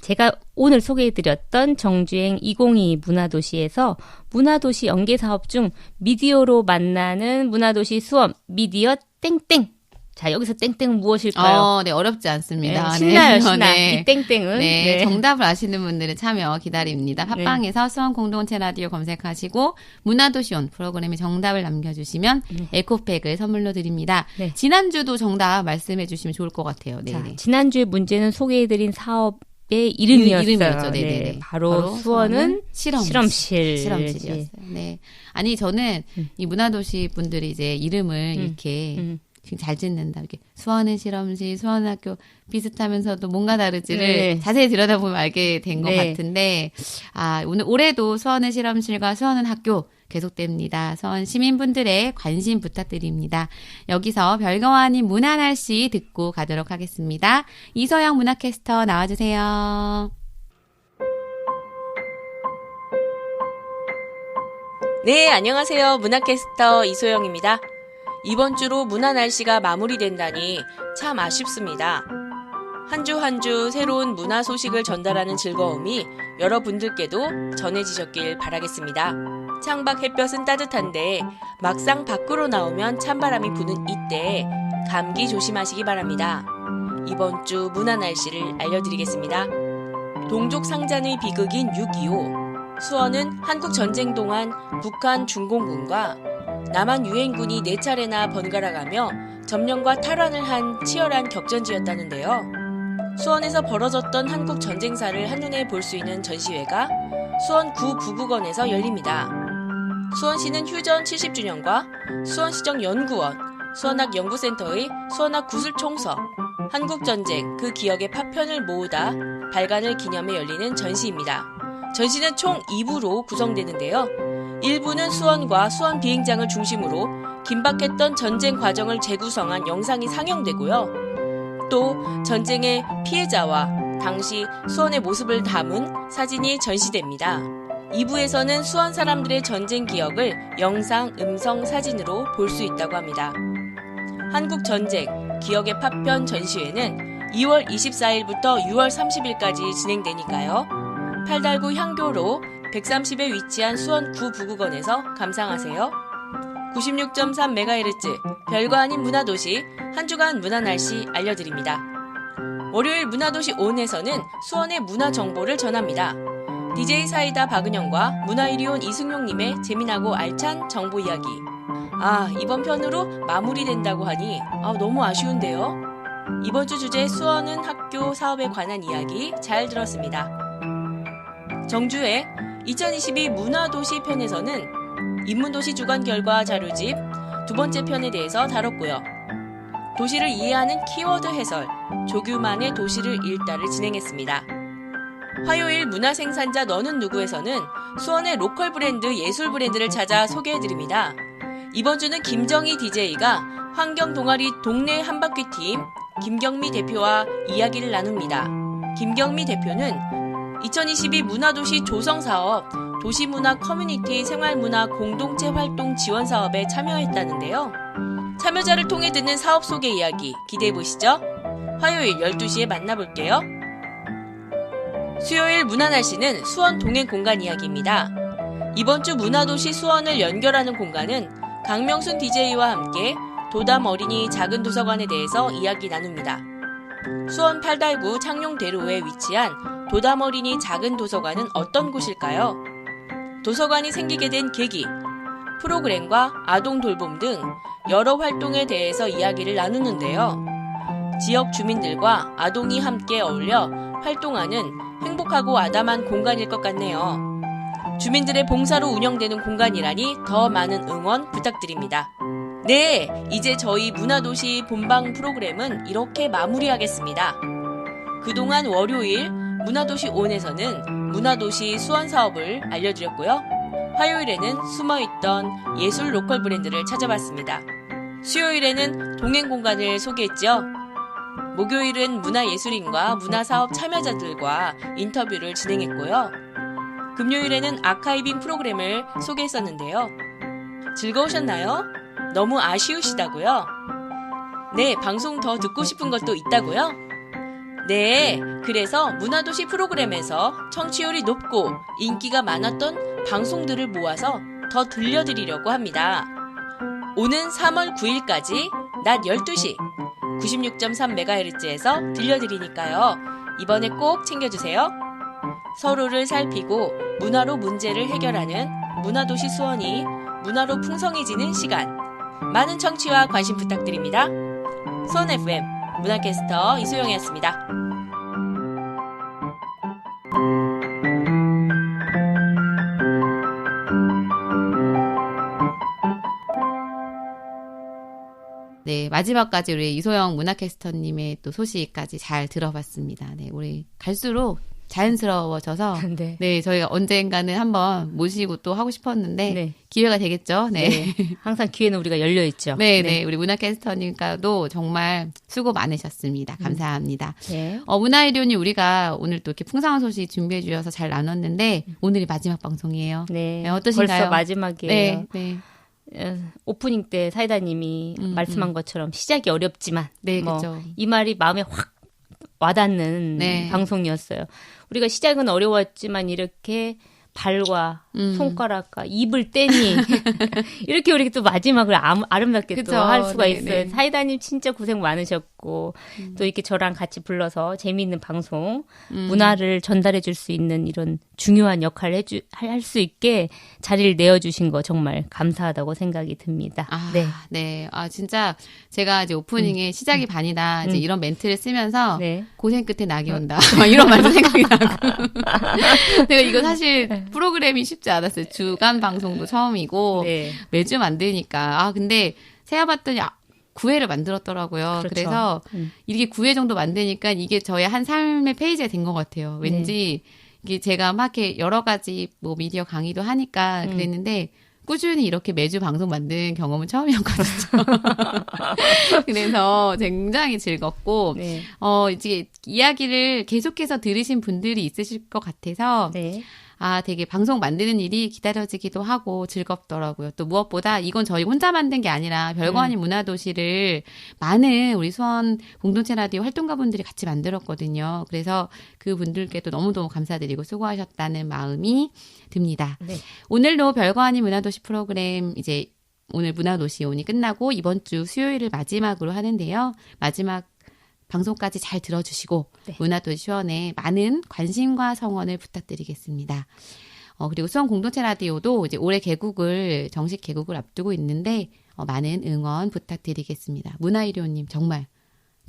제가 오늘 소개해드렸던 정주행 2022 문화도시에서 문화도시 연계사업 중 미디어로 만나는 문화도시 수원 미디어 땡땡. 자, 여기서 땡땡은 무엇일까요? 네, 어렵지 않습니다. 네, 신나요, 네. 신나. 네. 이 땡땡은. 네, 네. 정답을 아시는 분들은 참여 기다립니다. 팟빵에서 수원 공동체 라디오 검색하시고 문화도시온 프로그램에 정답을 남겨주시면 에코백을 선물로 드립니다. 네. 지난주도 정답 말씀해 주시면 좋을 것 같아요. 네. 자, 지난주에 문제는 소개해드린 사업의 이름이었어요. 이름이었죠. 네, 네네네. 바로 수원은 실험실. 실험실이었어요. 네. 아니, 저는 이 문화도시 분들이 이제 이름을 이렇게 지금 잘 짓는다. 이렇게 수원은 실험실, 수원학교 비슷하면서도 뭔가 다르지를 네. 자세히 들여다보면 알게 된 것 네. 같은데, 올해도 수원은 실험실과 수원은 학교 계속됩니다. 수원 시민분들의 관심 부탁드립니다. 여기서 별거 아닌 문화 날씨 듣고 가도록 하겠습니다. 이서영 문화캐스터 나와주세요. 네, 안녕하세요. 문화캐스터 이소영입니다. 이번 주로 문화 날씨가 마무리된다니 참 아쉽습니다. 한 주 한 주 새로운 문화 소식을 전달하는 즐거움이 여러분들께도 전해지셨길 바라겠습니다. 창밖 햇볕은 따뜻한데 막상 밖으로 나오면 찬바람이 부는 이때 감기 조심하시기 바랍니다. 이번 주 문화 날씨를 알려드리겠습니다. 동족 상잔의 비극인 6.25. 수원은 한국 전쟁 동안 북한 중공군과 남한 유엔군이 4차례나 번갈아가며 점령과 탈환을 한 치열한 격전지였다는데요. 수원에서 벌어졌던 한국 전쟁사를 한눈에 볼 수 있는 전시회가 수원 구부국원에서 열립니다. 수원시는 휴전 70주년과 수원시정연구원, 수원학연구센터의 수원학 구슬총서, 한국전쟁 그 기억의 파편을 모으다 발간을 기념해 열리는 전시입니다. 전시는 총 2부로 구성되는데요. 1부는 수원과 수원 비행장을 중심으로 긴박했던 전쟁 과정을 재구성한 영상이 상영되고요. 또 전쟁의 피해자와 당시 수원의 모습을 담은 사진이 전시됩니다. 2부에서는 수원 사람들의 전쟁 기억을 영상, 음성, 사진으로 볼 수 있다고 합니다. 한국전쟁 기억의 파편 전시회는 2월 24일부터 6월 30일까지 진행되니까요. 팔달구 향교로 130에 위치한 수원 구부국원에서 감상하세요. 96.3MHz 별거 아닌 문화도시 한 주간 문화날씨 알려드립니다. 월요일 문화도시 온에서는 수원의 문화정보를 전합니다. DJ 사이다 박은영과 문화이리온 이승용님의 재미나고 알찬 정보 이야기. 이번 편으로 마무리된다고 하니 너무 아쉬운데요. 이번 주 주제 수원은 학교 사업에 관한 이야기 잘 들었습니다. 정주의 2022 문화도시 편에서는 인문도시 주간 결과 자료집 두 번째 편에 대해서 다뤘고요. 도시를 이해하는 키워드 해설, 조규만의 도시를 읽다를 진행했습니다. 화요일 문화생산자 너는 누구에서는 수원의 로컬 브랜드, 예술 브랜드를 찾아 소개해드립니다. 이번 주는 김정희 DJ가 환경동아리 동네 한바퀴팀 김경미 대표와 이야기를 나눕니다. 김경미 대표는 2022 문화도시 조성사업 도시문화 커뮤니티 생활문화 공동체 활동 지원 사업에 참여했다는데요. 참여자를 통해 듣는 사업 소개 이야기 기대해보시죠. 화요일 12시에 만나볼게요. 수요일 문화날씨는 수원 동행 공간 이야기입니다. 이번 주 문화도시 수원을 연결하는 공간은 강명순 DJ와 함께 도담 어린이 작은 도서관에 대해서 이야기 나눕니다. 수원 팔달구 창룡대로에 위치한 도담 어린이 작은 도서관은 어떤 곳일까요? 도서관이 생기게 된 계기, 프로그램과 아동 돌봄 등 여러 활동에 대해서 이야기를 나누는데요. 지역 주민들과 아동이 함께 어울려 활동하는 행복하고 아담한 공간일 것 같네요. 주민들의 봉사로 운영되는 공간이라니 더 많은 응원 부탁드립니다. 네, 이제 저희 문화도시 본방 프로그램은 이렇게 마무리하겠습니다. 그동안 월요일 문화도시 온에서는 문화도시 수원 사업을 알려드렸고요. 화요일에는 숨어있던 예술 로컬 브랜드를 찾아봤습니다. 수요일에는 동행 공간을 소개했죠. 목요일은 문화예술인과 문화사업 참여자들과 인터뷰를 진행했고요. 금요일에는 아카이빙 프로그램을 소개했었는데요. 즐거우셨나요? 너무 아쉬우시다고요? 네, 방송 더 듣고 싶은 것도 있다고요? 네, 그래서 문화도시 프로그램에서 청취율이 높고 인기가 많았던 방송들을 모아서 더 들려드리려고 합니다. 오는 3월 9일까지 낮 12시 96.3MHz에서 들려드리니까요. 이번에 꼭 챙겨주세요. 서로를 살피고 문화로 문제를 해결하는 문화도시 수원이 문화로 풍성해지는 시간. 많은 청취와 관심 부탁드립니다. 수원 FM 문화캐스터 이소영이었습니다. 네, 마지막까지 우리 이소영 문화캐스터님의 또 소식까지 잘 들어봤습니다. 네, 우리 갈수록 자연스러워져서 네. 네, 저희가 언젠가는 한번 모시고 또 하고 싶었는데 네. 기회가 되겠죠. 네. 네. 항상 기회는 우리가 열려 있죠. 네, 네, 우리 문화캐스터님과도 정말 수고 많으셨습니다. 감사합니다. 네. 문화일요님 우리가 오늘 또 이렇게 풍성한 소식 준비해 주셔서 잘 나눴는데 오늘이 마지막 방송이에요. 네. 네, 어떠신가요? 벌써 마지막이에요. 네, 네. 오프닝 때 사이다님이 말씀한 것처럼 시작이 어렵지만 네, 뭐 그렇죠. 이 말이 마음에 확 와닿는 네. 방송이었어요. 우리가 시작은 어려웠지만 이렇게 발과 손가락과 입을 떼니 이렇게 우리 또 마지막을 아름답게 그쵸. 또 할 수가 네, 있어요. 네. 사이다님 진짜 고생 많으셨고 또 이렇게 저랑 같이 불러서 재미있는 방송 문화를 전달해 줄 수 있는 이런 중요한 역할을 할 수 있게 자리를 내어주신 거 정말 감사하다고 생각이 듭니다. 네. 네. 아, 진짜 제가 이제 오프닝에 시작이 반이다. 이제 이런 멘트를 쓰면서 네. 고생 끝에 낙이 온다. 이런 말도 생각이 나고. 내가 이거 사실 프로그램이 쉽지 않았어요. 주간 방송도 처음이고 네. 매주 만드니까. 아, 근데 세어봤더니 9회를 만들었더라고요. 그렇죠. 그래서 이게 9회 정도 만드니까 이게 저의 한 삶의 페이지가 된 것 같아요. 왠지 이게 제가 막 이렇게 여러 가지 뭐 미디어 강의도 하니까 그랬는데 꾸준히 이렇게 매주 방송 만든 경험은 처음이었거든요. 그래서 굉장히 즐겁고, 네. 이제 이야기를 계속해서 들으신 분들이 있으실 것 같아서, 네. 아, 되게 방송 만드는 일이 기다려지기도 하고 즐겁더라고요. 또 무엇보다 이건 저희 혼자 만든 게 아니라 별거 아닌 문화도시를 많은 우리 수원 공동체 라디오 활동가분들이 같이 만들었거든요. 그래서 그 분들께도 너무너무 감사드리고 수고하셨다는 마음이 듭니다. 네. 오늘도 별거 아닌 문화도시 프로그램 이제 오늘 문화도시온이 끝나고 이번 주 수요일을 마지막으로 하는데요. 마지막 방송까지 잘 들어주시고 네. 문화도시원에 많은 관심과 성원을 부탁드리겠습니다. 그리고 수원 공동체 라디오도 이제 올해 정식 개국을 앞두고 있는데 많은 응원 부탁드리겠습니다. 문화일요님 정말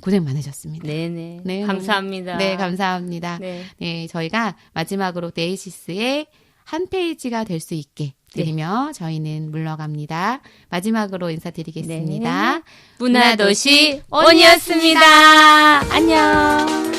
고생 많으셨습니다. 네네. 네, 감사합니다. 네, 감사합니다. 네. 네, 저희가 마지막으로 데이시스의 한 페이지가 될 수 있게 드리며 저희는 물러갑니다. 마지막으로 인사드리겠습니다. 네. 문화도시 온이었습니다. 안녕.